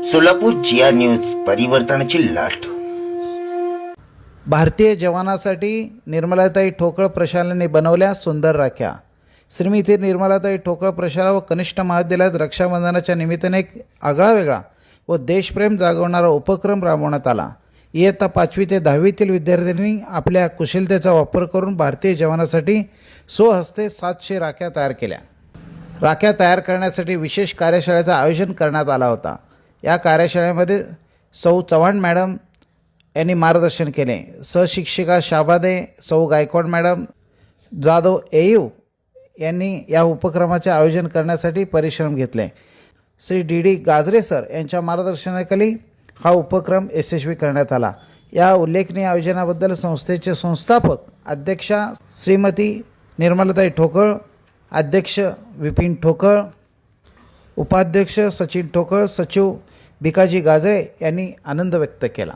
सोलापूर जिया news, परिवर्तनाची लाट। भारतीय जवानासाठी निर्मलाताई ठोकळ प्रशालेने बनवल्या सुंदर राख्या। श्रीमती निर्मलाताई ठोकळ प्रशाला व कनिष्ठ महाविद्यालयात रक्षाबंधनाच्या निमित्ताने एक आगळावेगळा व देशप्रेम जागवणारा उपक्रम राबवण्यात आला। इयत्ता 5वी ते 10वीतील विद्यार्थ्यांनी आपल्या कुशलतेचा वापर करून भारतीय जवानासाठी स्वहस्ते 700 राख्या तयार केल्या। राख्या तयार करण्यासाठी विशेष कार्यशाळेचं आयोजन करण्यात आला होता। या कार्यशाळेमध्ये सौ चव्हाण मॅडम यांनी मार्गदर्शन केले। सहशिक्षिका शाबादे, सौ गायकवाड मॅडम, जाधव एयू यांनी या उपक्रमाचे आयोजन करण्यासाठी परिश्रम घेतले। श्री डी गाजरे सर यांच्या मार्गदर्शनाखाली हा उपक्रम यशस्वी करण्यात आला। या उल्लेखनीय आयोजनाबद्दल संस्थेचे संस्थापक अध्यक्षा श्रीमती निर्मलाताई ठोकळ, अध्यक्ष विपिन ठोकळ, उपाध्यक्ष सचिन ठोकळ, सचिव भिकाजी गाजरे यांनी आनंद व्यक्त केला।